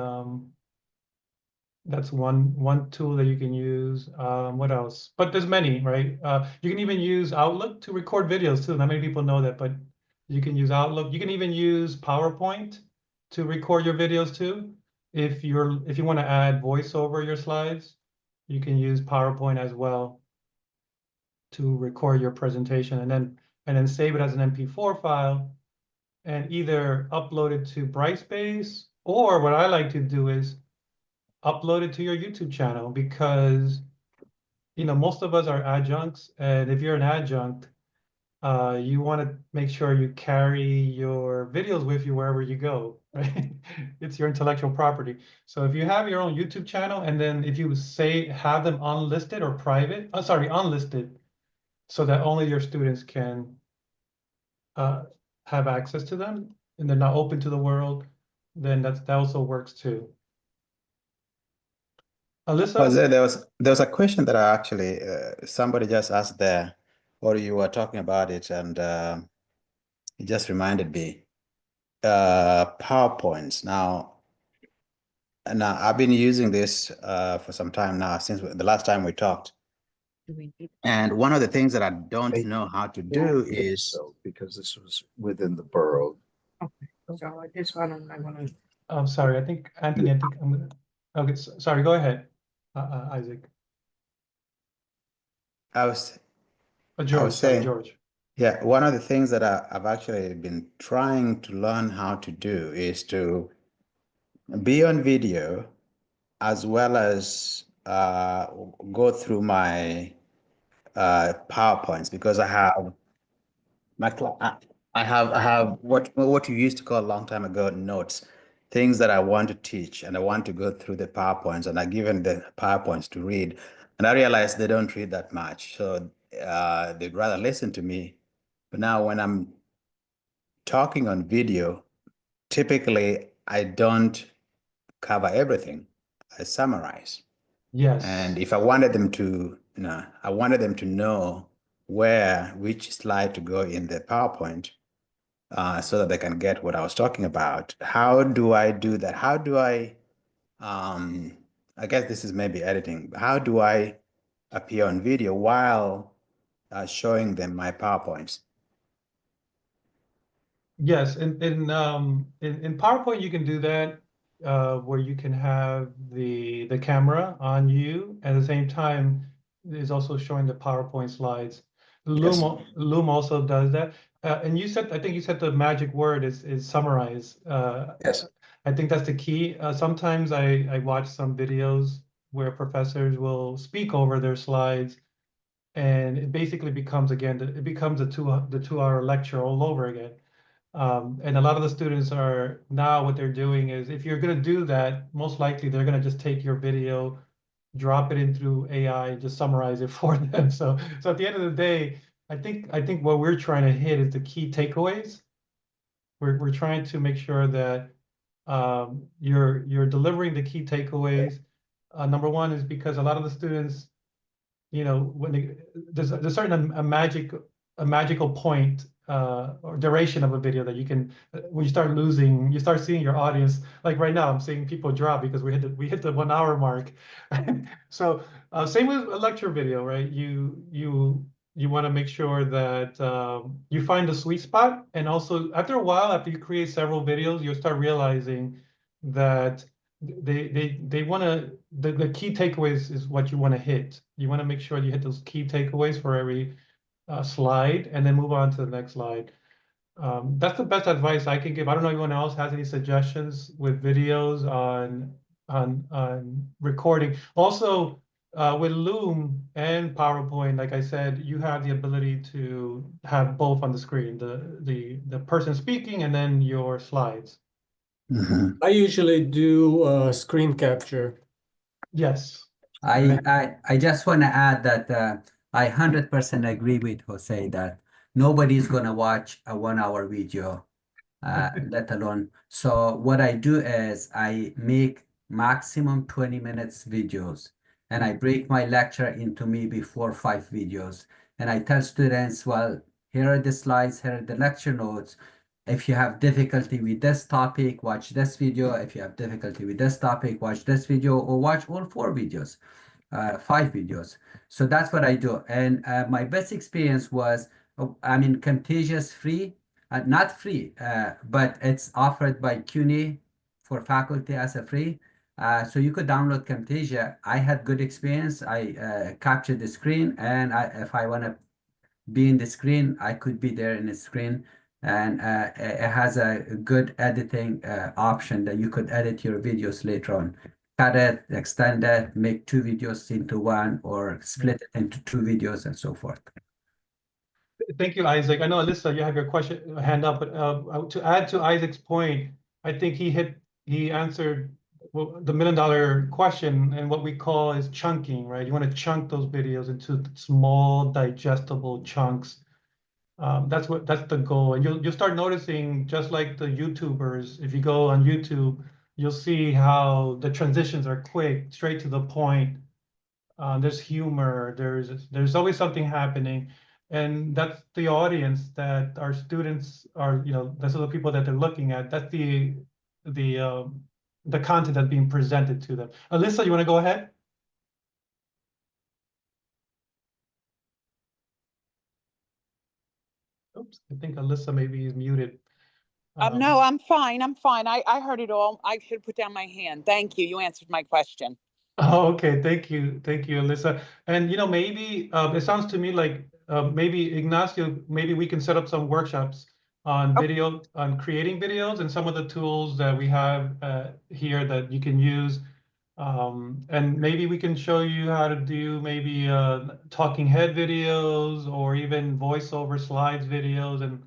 Speaker 1: that's one tool that you can use. What else? But there's many, right? You can even use Outlook to record videos too. Not many people know that, but you can use Outlook. You can even use PowerPoint to record your videos too. If you want to add voice over your slides, you can use PowerPoint as well to record your presentation, and then save it as an MP4 file and either upload it to Brightspace, or what I like to do is upload it to your YouTube channel, because most of us are adjuncts, and if you're an adjunct, you want to make sure you carry your videos with you wherever you go, right? It's your intellectual property. So if you have your own YouTube channel, and then if you have them unlisted or private, unlisted, so that only your students can have access to them, and they're not open to the world, then that also works too. Alyssa?
Speaker 7: Jose, there was a question that I actually somebody just asked there, or you were talking about it, and it just reminded me. PowerPoints. Now I've been using this for some time now, since the last time we talked. And one of the things that I don't know how to do is,
Speaker 11: because this was within the borough.
Speaker 1: Okay, so this one I want to. Oh, sorry. I think Anthony. I think I'm gonna. Okay, sorry. Go ahead, Isaac. George.
Speaker 7: saying,
Speaker 1: George.
Speaker 7: Yeah, one of the things that I've actually been trying to learn how to do is to be on video, as well as go through my PowerPoints, because I have I have what you used to call a long time ago notes, things that I want to teach, and I want to go through the PowerPoints, and I've given the PowerPoints to read, and I realize they don't read that much, so they'd rather listen to me. But now when I'm talking on video, typically I don't cover everything. I summarize.
Speaker 1: Yes.
Speaker 7: And if I wanted them to, I wanted them to know which slide to go in the PowerPoint, so that they can get what I was talking about. How do I do that? How do I guess this is maybe editing. How do I appear on video while showing them my PowerPoints?
Speaker 1: Yes, in PowerPoint you can do that, where you can have the camera on you, at the same time is also showing the PowerPoint slides. Loom also does that. And I think you said the magic word is summarize.
Speaker 11: Yes.
Speaker 1: I think that's the key. Sometimes I watch some videos where professors will speak over their slides, and it basically becomes, again, it becomes the 2-hour lecture all over again. And a lot of the students are now what they're doing is if you're going to do that, most likely they're going to just take your video, drop it in through AI, just summarize it for them. So at the end of the day, I think what we're trying to hit is the key takeaways. We're trying to make sure that you're delivering the key takeaways. Number one is because a lot of the students, you know, when there's certain a magical point or duration of a video that you can when you start losing, you start seeing your audience. Like right now, I'm seeing people drop because we hit the 1 hour mark. So same with a lecture video, right? You want to make sure that you find the sweet spot, and also after a while, after you create several videos, you'll start realizing that they want to the key takeaways is what you want to hit. You want to make sure you hit those key takeaways for every slide, and then move on to the next slide. That's the best advice I can give. I don't know if anyone else has any suggestions with videos on recording. Also, with Loom and PowerPoint, like I said, you have the ability to have both on the screen, the person speaking and then your slides.
Speaker 7: Mhm.
Speaker 6: I usually do screen capture.
Speaker 1: Yes.
Speaker 2: I just want to add that I 100% agree with Jose that nobody's going to watch a 1 hour video, let alone. So what I do is I make maximum 20 minutes videos, and I break my lecture into maybe 4 or 5 videos. And I tell students, well, here are the slides, here are the lecture notes. If you have difficulty with this topic, watch this video. If you have difficulty with this topic, watch this video, or watch all 4 videos, 5 videos. So that's what I do. And my best experience was, I mean, Contagious free, not free, but it's offered by CUNY for faculty as a free. So you could download Camtasia. I had good experience. I captured the screen, and if I want to be in the screen, I could be there in the screen. And it has a good editing option that you could edit your videos later on. Cut it, extend it, make 2 videos into 1, or split it into 2 videos, and so forth.
Speaker 1: Thank you, Isaac. I know, Alyssa, you have your hand up, but to add to Isaac's point, I think he answered the $1 million question, and what we call is chunking, right? You want to chunk those videos into small, digestible chunks. That's the goal, and you'll start noticing, just like the YouTubers. If you go on YouTube, you'll see how the transitions are quick, straight to the point. There's humor. There's always something happening, and that's the audience that our students are. You know, those are the people that they're looking at. That's the content that's being presented to them. Alyssa, you want to go ahead? Oops, I think Alyssa maybe is muted.
Speaker 10: No, I'm fine. I'm fine. I heard it all. I should put down my hand. Thank you. You answered my question.
Speaker 1: Oh, okay. Thank you, Alyssa. And you know, maybe it sounds to me like maybe Ignacio, maybe we can set up some workshops on video, on creating videos, and some of the tools that we have here that you can use. And maybe we can show you how to do maybe talking head videos, or even voiceover slides videos. And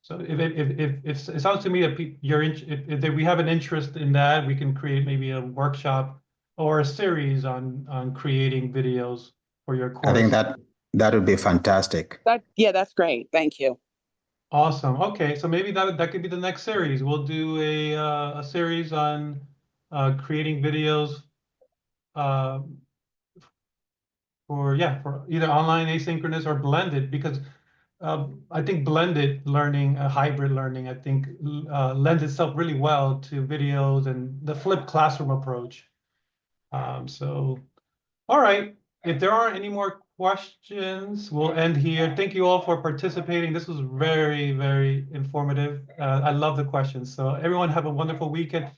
Speaker 1: so if it sounds to me that if we have an interest in that, we can create maybe a workshop or a series on creating videos for your course.
Speaker 7: I think that would be fantastic.
Speaker 10: Yeah, that's great. Thank you.
Speaker 1: Awesome. Okay, so maybe that could be the next series. We'll do a series on creating videos for either online, asynchronous, or blended, because I think blended learning, hybrid learning, I think lends itself really well to videos and the flipped classroom approach. So, all right, if there aren't any more questions, we'll end here. Thank you all for participating. This was very, very informative. I love the questions. So everyone have a wonderful weekend.